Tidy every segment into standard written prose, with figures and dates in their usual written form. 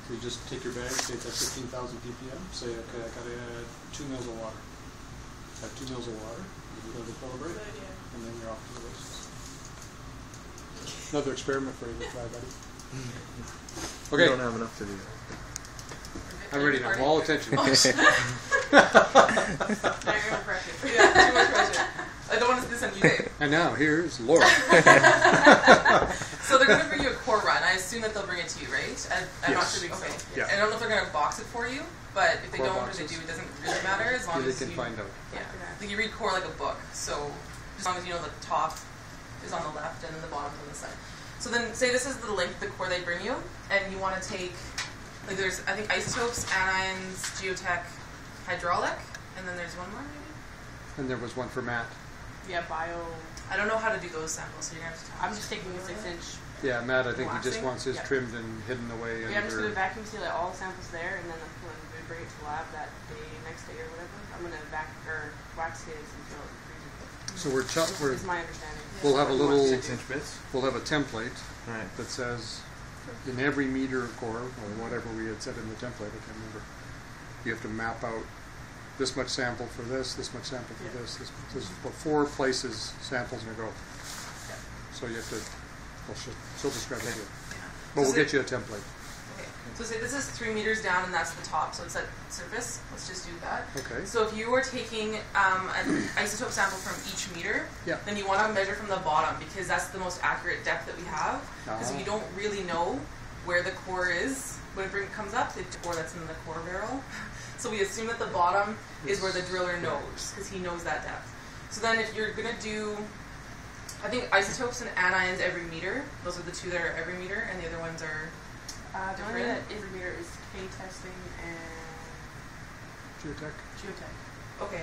So you just take your bag, say it's at 15,000 ppm, say, okay, I gotta add 2 mils of water. Add 2 mils of water, you go to the equilibrate, and then you're off to the races. Another experiment for you to try, buddy. Okay. You don't have enough to do that. I'm ready now. I'm all attention. Now you're under pressure. Yeah, too much pressure. I don't want to do this on you. And now, here's Laura. So they're going to bring you a core run. I assume that they'll bring it to you, right? I'm not Yes. sure. Okay. Yeah. I don't know if they're going to box it for you, but if they Core don't boxes. or they do, it doesn't really matter as long Yeah, they as can you find out. Yeah. Like you read core like a book. So as long as you know the top is on the left and then the bottom's on the side. So then say this is the length of the core they bring you, and you want to take, like there's, I think, isotopes, anions, geotech, hydraulic, and then there's one more maybe? And there was one for Matt. Yeah, bio. I don't know how to do those samples, so you're going to have to talk. I'm just taking a 6-inch. Yeah, Matt, I think he just Waxing? wants his Yeah. trimmed and hidden away. Yeah, I'm just going under. to vacuum seal all the samples there, and then when we bring it to the lab that day, next day or whatever, I'm going to wax his until it freezes. So we're Is my understanding. we'll have a little 6-inch bits? we'll have a template Right. that says in every meter of core or whatever we had said in the template, I can't remember. You have to map out this much sample for this much sample for this. There's 4 places samples in a go. So you have to. Well, she'll describe it to you. But we'll get you a template. Okay. So say this is 3 meters down and that's the top, so it's at surface. Let's just do that. Okay. So if you were taking an isotope sample from each meter, Yeah. then you want to measure from the bottom because that's the most accurate depth that we have. Because if you don't really know where the core is when it comes up, the core that's in the core barrel. So we assume that the bottom is where the driller knows because he knows that depth. So then if you're going to do, I think isotopes and anions every meter. Those are the 2 that are every meter, and the other ones are The only that every meter is K testing and Geotech. geotech. Okay.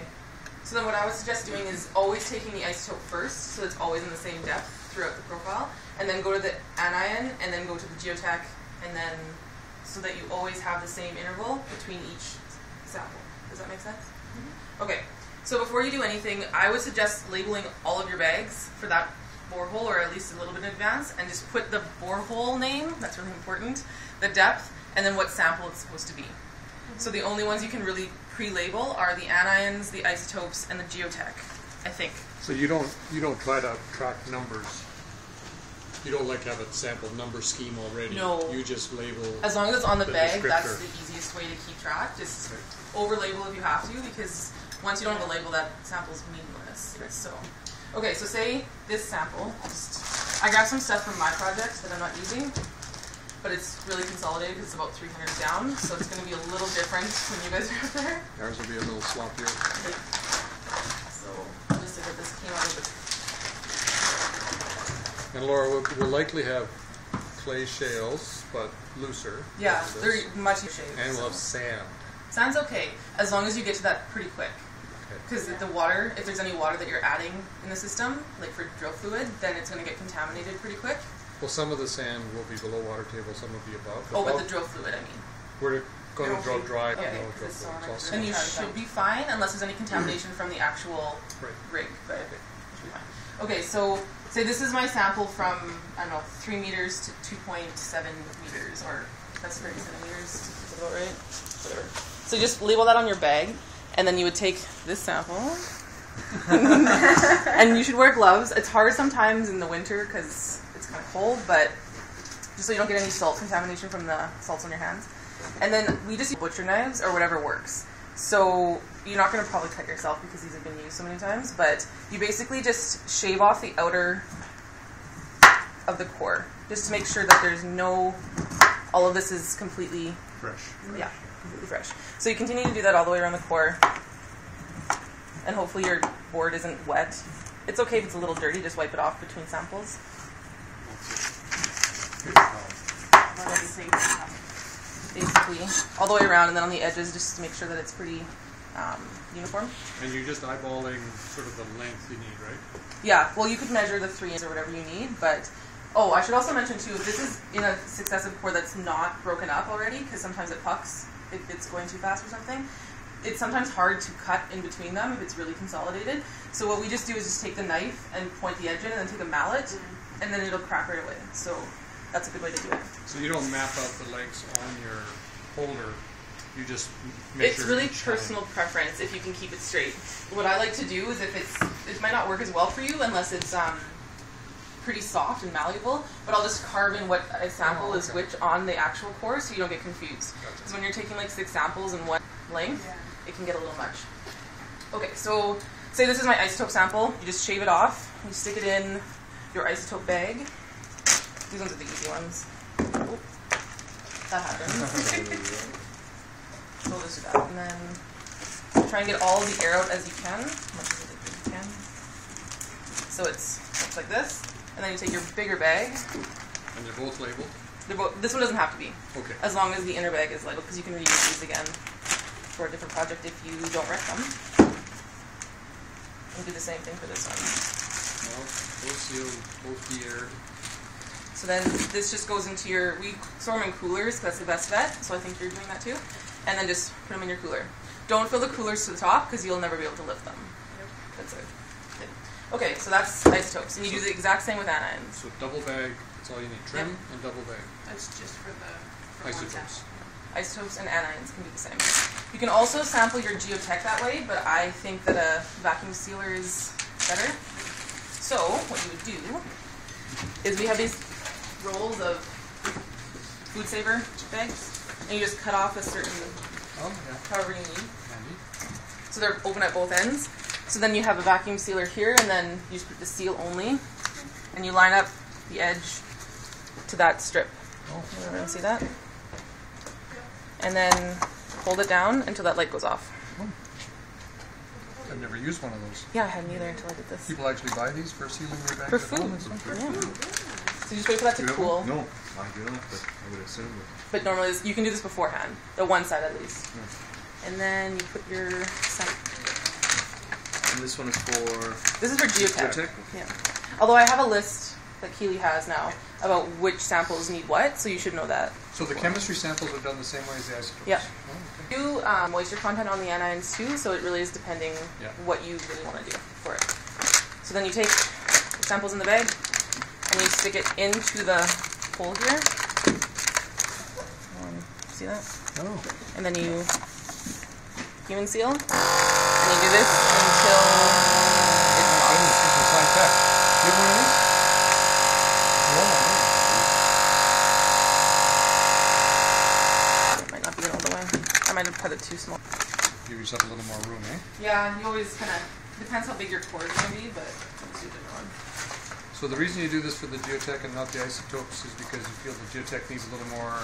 So then what I would suggest doing is always taking the isotope first, so it's always in the same depth throughout the profile, and then go to the anion, and then go to the geotech, and then so that you always have the same interval between each sample. Does that make sense? Mm-hmm. Okay. So before you do anything, I would suggest labeling all of your bags for that borehole, or at least a little bit in advance, and just put the borehole name, that's really important, the depth, and then what sample it's supposed to be. So the only ones you can really pre-label are the anions, the isotopes, and the geotech, I think. So you don't try to track numbers. You don't like have a sample number scheme already. No. You just label. As long as it's on the bag, that's descriptor. the easiest way to keep track. Just over-label if you have to, because once you don't have a label, that sample's meaningless. Okay. So, okay, so say this sample. I grabbed some stuff from my project that I'm not using, but it's really consolidated because it's about 300 down, so it's going to be a little different when you guys are up there. Ours will be a little sloppier. Okay. So just so that this came out of the. And Laura, we'll likely have clay shales, but looser. Yeah, than they're this. much shaped. And we'll have so. sand. Sand's okay, as long as you get to that pretty quick. Okay. Because the water, if there's any water that you're adding in the system, like for drill fluid, then it's going to get contaminated pretty quick. Well, some of the sand will be below water table, some will be above. Oh, but the drill fluid, I mean. We're going to drill dry Okay. below drill It's fluid. on It's all our- And you sand. should be fine unless there's any contamination from the actual Right. rig, but it should be fine. Okay, so say this is my sample from, I don't know, 3 meters to 2.7 meters, or that's 30 centimeters, is that about right? Whatever. So just label that on your bag, and then you would take this sample, and you should wear gloves. It's hard sometimes in the winter because it's kind of cold, but just so you don't get any salt contamination from the salts on your hands. And then we just use butcher knives or whatever works. So you're not going to probably cut yourself because these have been used so many times, but you basically just shave off the outer of the core just to make sure that there's no, all of this is completely Fresh. yeah, completely fresh. So you continue to do that all the way around the core, and hopefully your board isn't wet. It's okay if it's a little dirty, just wipe it off between samples. Basically, all the way around, and then on the edges, just to make sure that it's pretty uniform. And you're just eyeballing sort of the length you need, right? Yeah, well, you could measure the 3 inches or whatever you need, but oh, I should also mention too, if this is in a successive core that's not broken up already, because sometimes it pucks if it's going too fast or something, it's sometimes hard to cut in between them if it's really consolidated. So what we just do is just take the knife and point the edge in, and then take a mallet, and then it'll crack right away. So that's a good way to do it. So you don't map out the legs on your holder. You just measure. It's really each personal preference if you can keep it straight. What I like to do is it might not work as well for you unless it's pretty soft and malleable, but I'll just carve in what I sample is which on the actual core so you don't get confused. Because when you're taking like 6 samples in one length, it can get a little much. Okay, so say this is my isotope sample. You just shave it off. You stick it in your isotope bag. These ones are the easy ones. Oh, that happened. So we'll just do that. And then try and get all the air out as you can, as much as you can. So it's looks like this. And then you take your bigger bag. And they're both labeled? This one doesn't have to be. Okay. As long as the inner bag is labeled, because you can reuse these again for a different project if you don't wreck them. And do the same thing for this one. Well, both sealed, both de-aired. So then this just goes into your, we store them in coolers, because that's the best bet, so I think you're doing that too. And then just put them in your cooler. Don't fill the coolers to the top, because you'll never be able to lift them. That's it. Okay, so that's isotopes, and you do the exact same with anions. So double bag, that's all you need. Trim and double bag. That's just for the Isotopes. Isotopes and anions can do the same. You can also sample your geotech that way, but I think that a vacuum sealer is better. So what you would do is we have these rolls of food saver bags, and you just cut off a certain, however you need. Handy. So they're open at both ends. So then you have a vacuum sealer here, and then you just put the seal only, and you line up the edge to that strip. Oh. Everyone see that? And then hold it down until that light goes off. Oh. I've never used one of those. Yeah, I hadn't either until I did this. People actually buy these for sealing their bags For at food. home? Yeah. So you just wait for that to cool. No, I do not, but I would assume that. But normally you can do this beforehand, the one side at least. Yeah. And then you put your And this one is for This is for geotech. geotech? Yeah. Although I have a list that Keely has now about which samples need what, so you should know that. So the chemistry samples are done the same way as the isotopes? Yeah. Oh, okay. Do moisture content on the anions too, so it really is depending what you really want to do for it. So then you take the samples in the bag and you stick it into the hole here. See that? Oh. And then you human seal, and you do this until it's I didn't think it was like that. Do you have one of these? It might not be all the way. I might have cut it too small. Give yourself a little more room, eh? Yeah, you always kind of, depends how big your core is going to be, but let's do a different one. So the reason you do this for the geotech and not the isotopes is because you feel the geotech needs a little more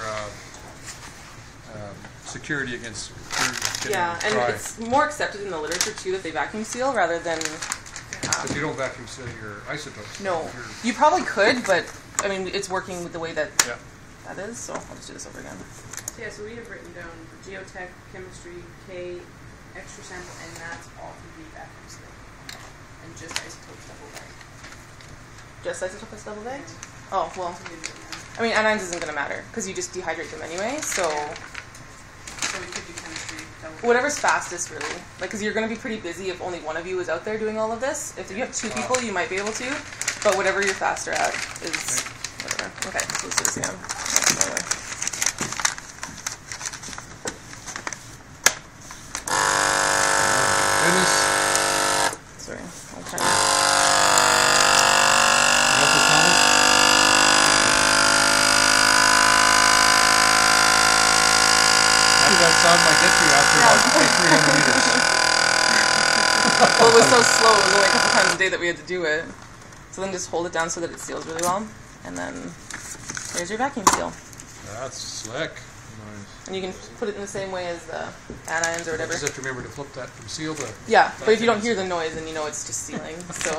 security against getting And dry. it's more accepted in the literature too that they vacuum seal rather than. But you don't vacuum seal your isotopes. No, You're- you probably could, but I mean it's working with the way that Yeah. that is. So I'll just do this over again. So yeah, so we have written down geotech, chemistry, K, extra sample, and that's all to be vacuum sealed. And just isotopes double bag. Just isotopes double bagged. Oh well, I mean anions isn't going to matter because you just dehydrate them anyway. So. So we could do chemistry double bag. Whatever's fastest, really. Like, because you're going to be pretty busy if only one of you is out there doing all of this. If you have 2 people, you might be able to. But whatever you're faster at is whatever. Okay, so let's do this again. Goodness. Sorry, I'll try. You want this helmet? That sound might get you after about 300 meters. Well, it was so slow. It was only a couple times a day that we had to do it. So then just hold it down so that it seals really well. And then there's your vacuum seal. That's slick. And you can put it in the same way as the anions or whatever. Just have to remember to flip that from seal to... Yeah, but if you don't hear the noise, then you know it's just sealing. So,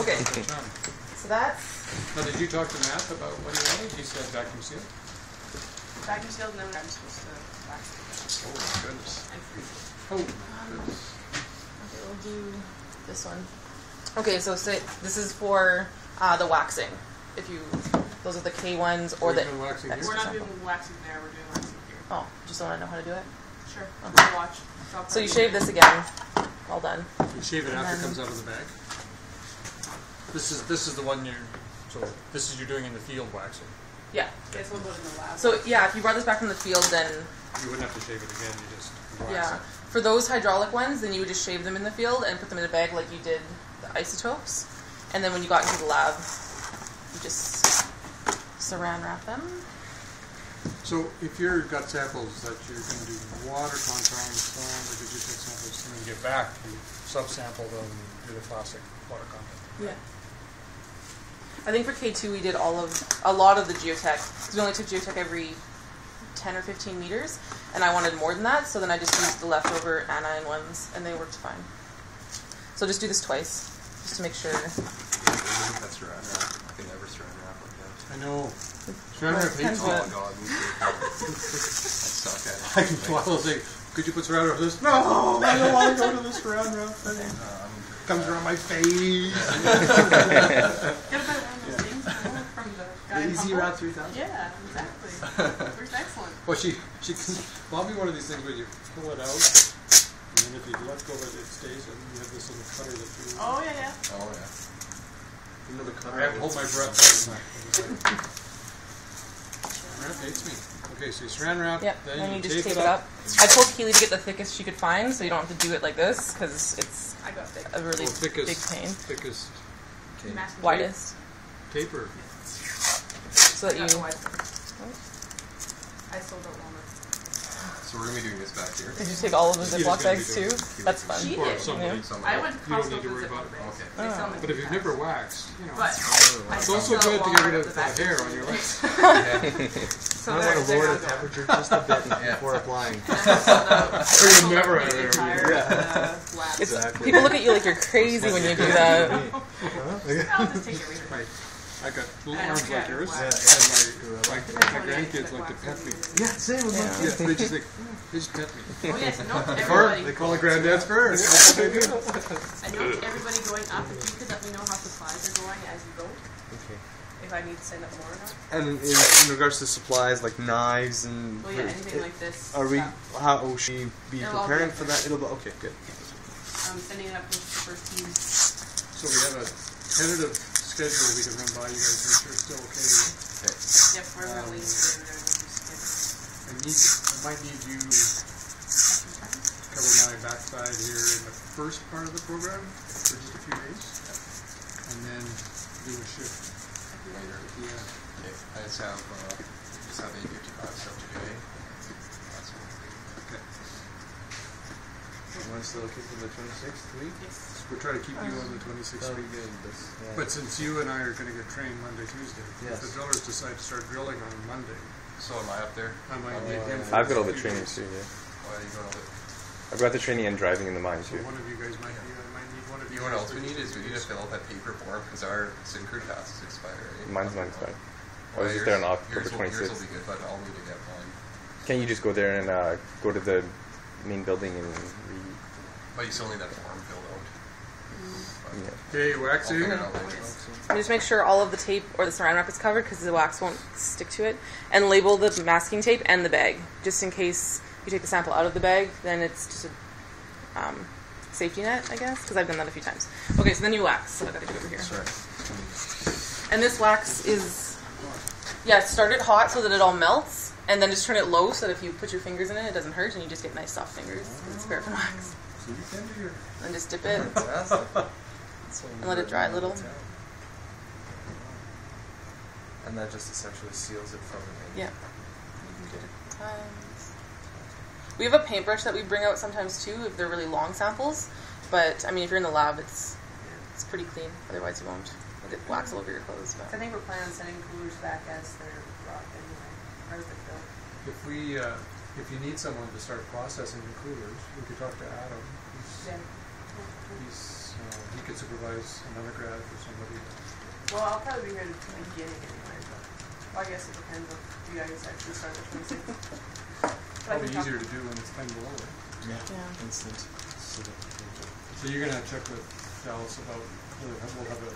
okay. So that's... Now, did you talk to Matt about what he wanted? He said vacuum seal. Vacuum sealed, and then I'm supposed to wax it. Oh, my goodness. And freeze it. Oh, my goodness. Okay, we'll do this one. Okay, so say this is for the waxing. If you, those are the K ones or the. We're waxing here? We're not sample. doing waxing there, we're doing waxing here. Oh, just want to know how to do it. Sure. Okay. Watch. So you shave this again. All done. You shave it after it then- comes out of the bag. This is the one you're So this is you're doing in the field waxing. Yeah. Okay, so we'll go to the lab. So yeah, if you brought this back from the field, then You wouldn't have to shave it again. You just wax yeah. it. For those hydraulic ones, then you would just shave them in the field and put them in a bag like you did the isotopes. And then when you got into the lab, you just saran wrap them. So if you've got samples that you're going to do water contact and so on, or did you take samples and then get back, you subsample them and do the classic water contact? Yeah. I think for K2 we did a lot of the geotech, because we only took geotech every 10 or 15 meters, and I wanted more than that, so then I just used the leftover anion ones, and they worked fine. So just do this twice, just to make sure. I think that's saran wrap. I can never saran wrap like that. I know. Saran wrap hates Well, me. Oh god, me too. I suck at it. I can swallow thing. Could you put saran wrap on this? No, I don't want to go to the saran wrap thing. Comes around my face. Get a better one of those things, you know, from the guy in Easy Humboldt. Wrap 3000. Yeah, exactly. Works excellent. Well, she can. Well, be one of these things where you pull it out, and then if you let go of it, it stays, and you have this little cutter that you. Oh, yeah, yeah. Oh yeah. You know the cutter. I have to hold my breath all the time. Saran wrap hates me. Okay, so you saran wrap, Yep, then and you you just tape tape it up. I told Keely to get the thickest she could find, so you don't have to do it like this, because it's I got thick. a really Well, thickest- big pain. thickest Okay. Masking Widest, taper. so that tape. I got the you. widest one. I still don't want it. So we're gonna be doing this back here. Did you take all of the Keely's Ziploc gonna be bags doing too? it. That's fun. She Or did. somebody. Somebody. I went to You don't Costco need to for worry about Ziploc it. bags. Okay. They sell them But if you've never waxed, you know. But I It's still also sell good to Walmart get rid at of the the back hair of on your the legs. So I they're- want to they're lower not the there. temperature just a bit Yeah. before applying. Or you never have hair. It's, Exactly. People look at you like you're crazy when you do that. I'll just take everything. Right. I got little I don't arms like care. yours, Yeah. and my grandkids like to pet me. Yeah, same with Yeah. Yeah, they just like, they just pet me. Oh yes, note to Or everybody. they call the granddads first. That's what they do. I note to everybody going up, if you could let me know how supplies are going as you go, Okay. if I need to send up more or not. And in regards to supplies like knives and Well, yeah, anything like this. are we stuff. how should we be It'll all preparing be for that? It'll be okay, good. I'm sending it up with the first team. So we have a tentative schedule we can run by you guys, make sure it's still okay. Okay. Yep, we're going to leave it there. I might need you to cover my backside here in the first part of the program for just a few days, and then do a shift later. Yeah. Okay. I just have 8:55 stuff to do. That's Okay. You want to still keep for the 26th week? Yes. We'll try to keep you on the 26th That'll be week. good. But since you and I are going to get trained Monday, Tuesday, Yes. if the drillers decide to start drilling on Monday, So am I up there? I might need him. for I've got all a the few training days. too, yeah. Why are you going over? I've got the training and driving in the mine So too. one of you guys might be, I might need one of you. You know what guys else we need is we need to fill out that paper form because our Syncrude tasks expire. Right? Mine's fine. I Well, was just there on October yours will 26th. be good, but I'll need to get one. Can't you just go there and go to the main building and But you still need that form filled out. yeah. Okay, I'll waxing. figure it out later. And just make sure all of the tape or the saran wrap is covered because the wax won't stick to it. And label the masking tape and the bag, just in case you take the sample out of the bag. Then it's just a safety net, I guess, because I've done that a few times. Okay, so then you wax. So I got to get over here. Sorry. And this wax is, yeah, start it hot so that it all melts, and then just turn it low so that if you put your fingers in it, it doesn't hurt, and you just get nice soft fingers. It's paraffin wax. So you can do your. And just dip it. Fantastic. And let it dry a little. And that just essentially seals it from the Yeah. You can do it times. We have a paintbrush that we bring out sometimes too if they're really long samples. But I mean, if you're in the lab, it's pretty clean. Otherwise, you won't. You'll get wax all over your clothes. I But think we're planning on sending coolers back as they're brought anyway. Or as they're filled. If you need someone to start processing the coolers, we could talk to Adam. Yeah. He could supervise an undergrad or somebody. Well, I'll probably be here at the beginning anyway, but well, I guess it depends if you guys actually start the 26th. But I Probably can talk- easier to do when it's 10 below. Right? yeah. instant. So you're gonna check with Dallas about we'll have a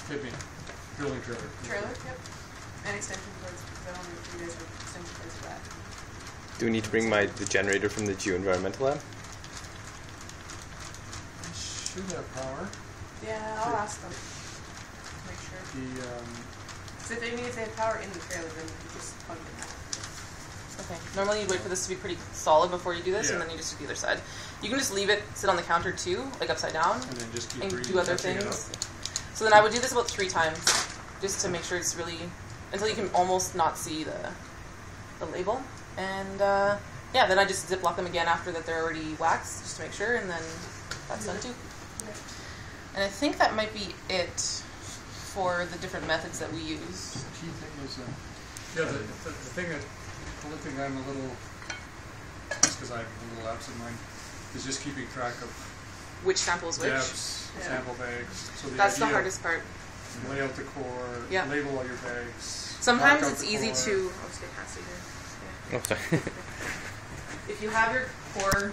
tipping drilling trailer. Trailer, yep. And extension cords, because I don't know if you guys have extension cords for that. Do we need to bring the generator from the Geo-Environmental Lab? Should have power. Yeah, I'll ask them. Make sure. So if they have power in the trailer, then you just plug it in. Okay. Normally you wait for this to be pretty solid before you do this, and Yeah. then you just do the other side. You can just leave it sit on the counter too, like upside down, And then just keep and reading, do other touching it things. up. So then I would do this about 3 times, just to make sure it's really until you can almost not see the label. And yeah, then I just ziplock them again after that they're already waxed, just to make sure, and then that's done too. And I think that might be it for the different methods that we use. The key thing is, the thing that, the only thing I'm a little, just because I have a little absent mind, is just keeping track of Which sample is which? depths, sample bags. So That's the idea, hardest part. lay out the core, Yeah. label all your bags. Sometimes mark out it's the easy core. to. I'll just get past it here. Oh, sorry. If you have your core,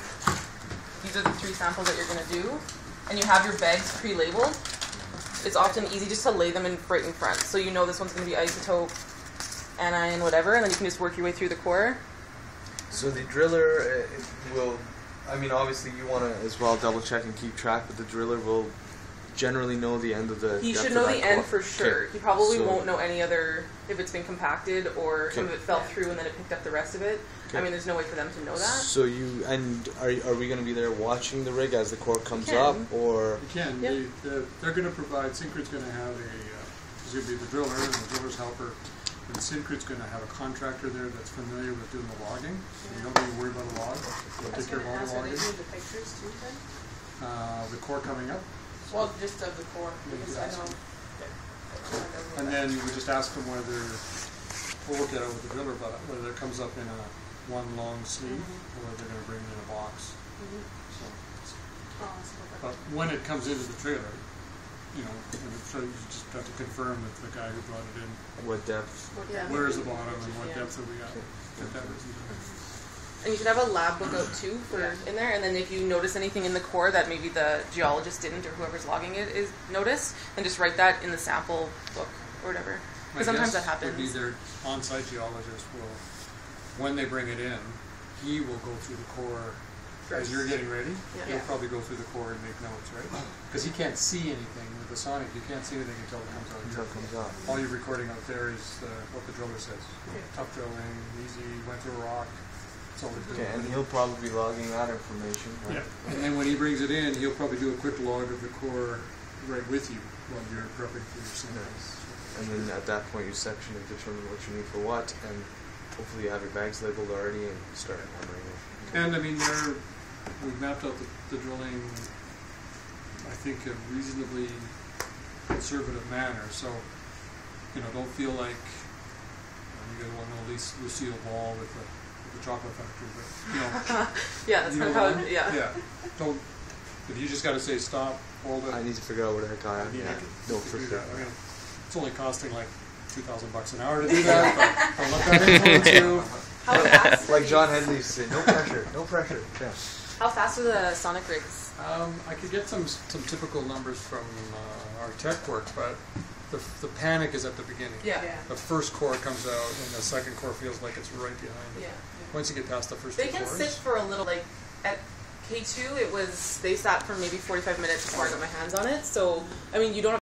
these are the 3 samples that you're going to do, and you have your bags pre-labeled, it's often easy just to lay them right in front. So you know this one's going to be isotope, anion, whatever, and then you can just work your way through the core. So the driller will, I mean, obviously you want to as well double check and keep track, but the driller will generally know the end of the He depth should of know that the end core. for sure. Okay. He probably So- won't know any other, if it's been compacted or some of Okay. it fell through and then it picked up the rest of it. I Okay. mean, there's no way for them to know that. So you, and are we going to be there watching the rig as the core comes can. up, or? You can. Yeah. They're going to provide, Syncrit's going to have there's going to be the driller and the driller's helper, and Syncrit's going to have a contractor there that's familiar with doing the logging, so you don't need to worry about a log. They'll I was take care of gonna all ask, the are they logging. doing the pictures too then? The core coming up, Well, just of the core, because I know. and then we just ask them whether, we'll work it out with the driller, but whether it comes up in one long sleeve, or whether they're going to bring it in a box. So, but when it comes into the trailer, so you just have to confirm with the guy who brought it in, What depth? where is the bottom and what depth have we got. Get that written down. And you should have a lab book out too for in there. And then if you notice anything in the core that maybe the geologist didn't or whoever's logging it is noticed, then just write that in the sample book or whatever. Because sometimes that happens. Would be their on-site geologist will, when they bring it in, he will go through the core as you're getting ready. Yeah. He'll probably go through the core and make notes, right? Because he can't see anything with the sonic. You can't see anything until it comes out. Until it comes out. All you're recording out there is what the driller says. Tough drilling, easy, went through a rock. That's all we're doing. Okay, and he'll probably be logging that information. Right? Yeah, and then when he brings it in, he'll probably do a quick log of the core right with you while you're prepping for your samples. And then at that point, you section and determine what you need for what, and hopefully you have your bags labeled already and start hammering it. And I mean, we've mapped out the drilling, I think, a reasonably conservative manner. So, don't feel like you guys want to know Lucille Ball with the chocolate factory, but Yeah, that's kind of how. Yeah. Don't. If you just got to say stop, hold it. I need to figure out what the heck I am. Yeah, No, you for do sure. that. I mean, it's only costing like $2,000 an hour to do that. But I'll let that influence you. How fast? Like John Henley used to say, no pressure, no pressure. Yeah. How fast are the sonic rigs? I could get some typical numbers from our tech work, but the panic is at the beginning. Yeah. The first core comes out, and the second core feels like it's right behind it. Yeah. Once you get past the first They two can cores, sit for a little. Like at K2, they sat for maybe 45 minutes before I got my hands on it. So I mean, you don't have